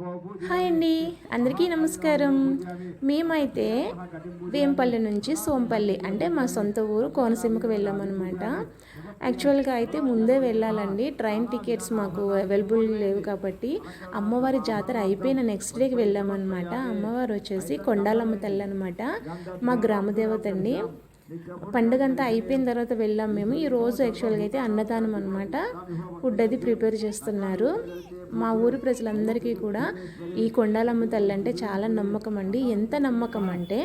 Hi అండి, అందరికీ నమస్కారం. మేమైతే వేంపల్లి నుంచి సోంపల్లి అంటే మా సొంత ఊరు కోనసీమకు వెళ్ళామన్నమాట. యాక్చువల్గా అయితే ముందే వెళ్ళాలండి, ట్రైన్ టికెట్స్ మాకు అవైలబుల్ లేవు కాబట్టి అమ్మవారి జాతర అయిపోయిన నెక్స్ట్ డేకి వెళ్ళామన్నమాట. అమ్మవారు వచ్చేసి కొండాలమ్మ తల్లి అనమాట, మా గ్రామదేవత అండి. పండుగ అంతా అయిపోయిన తర్వాత వెళ్ళాం మేము. ఈరోజు యాక్చువల్గా అయితే అన్నదానం అనమాట, ఫుడ్ అది ప్రిపేర్ చేస్తున్నారు. మా ఊరి ప్రజలందరికీ కూడా ఈ కొండాలమ్మ తల్లి అంటే చాలా నమ్మకం అండి. ఎంత నమ్మకం అంటే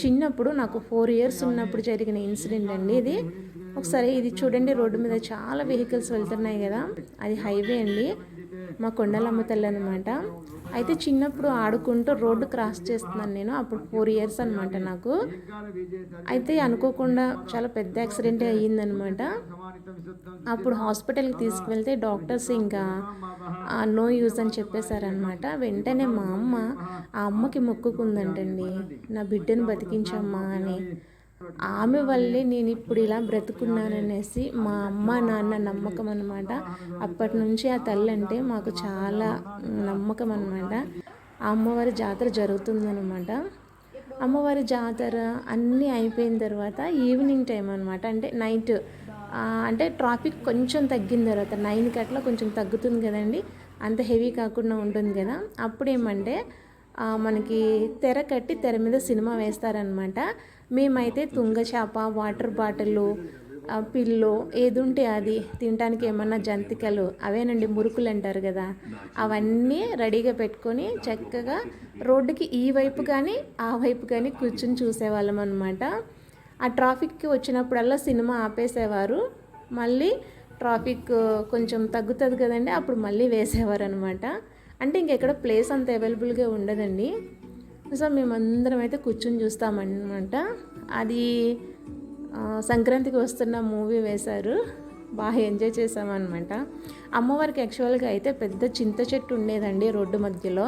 చిన్నప్పుడు నాకు 4 years ఉన్నప్పుడు జరిగిన ఇన్సిడెంట్ అండి ఇది. ఒకసారి ఇది చూడండి, రోడ్డు మీద చాలా వెహికల్స్ వెళ్తున్నాయి కదా, అది హైవే అండి, మా కొండలమ్మ తల్లి అనమాట. అయితే చిన్నప్పుడు ఆడుకుంటూ రోడ్డు క్రాస్ చేస్తున్నాను నేను, అప్పుడు 4 years అనమాట నాకు. అయితే అనుకోకుండా చాలా పెద్ద యాక్సిడెంట్ అయ్యిందనమాట. అప్పుడు హాస్పిటల్కి తీసుకువెళ్తే డాక్టర్స్ ఇంకా నో యూజ్ అని చెప్పేశారనమాట. వెంటనే మా అమ్మ ఆ అమ్మకి మొక్కుకుందంటండి, నా బిడ్డను బతికించమ్మా అని. ఆమె వల్లే నేను ఇప్పుడు ఇలా బ్రతుకున్నాననేసి మా అమ్మ నాన్న నమ్మకం అనమాట. అప్పటి నుంచి ఆ తల్లి అంటే మాకు చాలా నమ్మకం అనమాట. ఆ అమ్మవారి జాతర జరుగుతుందనమాట. అమ్మవారి జాతర అన్నీ అయిపోయిన తర్వాత ఈవినింగ్ టైం అనమాట, అంటే నైట్, అంటే ట్రాఫిక్ కొంచెం తగ్గిన తర్వాత 9కి అట్లా కొంచెం తగ్గుతుంది కదండి, అంత హెవీ కాకుండా ఉంటుంది కదా. అప్పుడు ఏమంటే మనకి తెర కట్టి తెర మీద సినిమా వేస్తారనమాట. మేమైతే తుంగ చేప, వాటర్ బాటిల్, పిల్లో, ఏది ఉంటే అది తినడానికి, ఏమన్నా జంతికలు అవేనండి, మురుకులు అంటారు కదా, అవన్నీ రెడీగా పెట్టుకొని చక్కగా రోడ్డుకి ఈ వైపు కానీ ఆ వైపు కానీ కూర్చుని చూసేవాళ్ళం అనమాట. ఆ ట్రాఫిక్కి వచ్చినప్పుడల్లా సినిమా ఆపేసేవారు, మళ్ళీ ట్రాఫిక్ కొంచెం తగ్గుతుంది కదండి, అప్పుడు మళ్ళీ వేసేవారు అనమాట. అంటే ఇంకెక్కడ ప్లేస్ అంత అవైలబుల్గా ఉండదండి. సో మేమందరం అయితే కూర్చొని చూస్తామన్నమాట. అది సంక్రాంతికి వస్తున్న మూవీ వేశారు, బాగా ఎంజాయ్ చేసామన్నమాట. అమ్మవారికి యాక్చువల్గా అయితే పెద్ద చింత చెట్టు ఉండేదండి రోడ్డు మధ్యలో.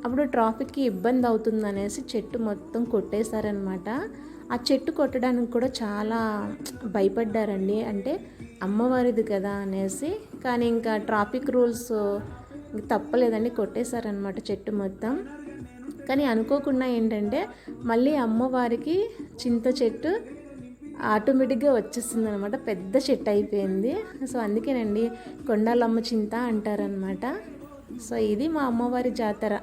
అప్పుడు ట్రాఫిక్కి ఇబ్బంది అవుతుంది అనేసి చెట్టు మొత్తం కొట్టేశారనమాట. ఆ చెట్టు కొట్టడానికి కూడా చాలా భయపడ్డారండి, అంటే అమ్మవారిది కదా అనేసి. కానీ ఇంకా ట్రాఫిక్ రూల్స్ తప్పలేదండి, కొట్టేశారనమాట చెట్టు మొత్తం. కానీ అనుకోకుండా ఏంటంటే మళ్ళీ అమ్మవారికి చింత చెట్టు ఆటోమేటిక్గా వచ్చేస్తుంది అనమాట, పెద్ద చెట్టు అయిపోయింది. సో అందుకేనండి కొండాలమ్మ చింత అంటారనమాట. సో ఇది మా అమ్మవారి జాతర.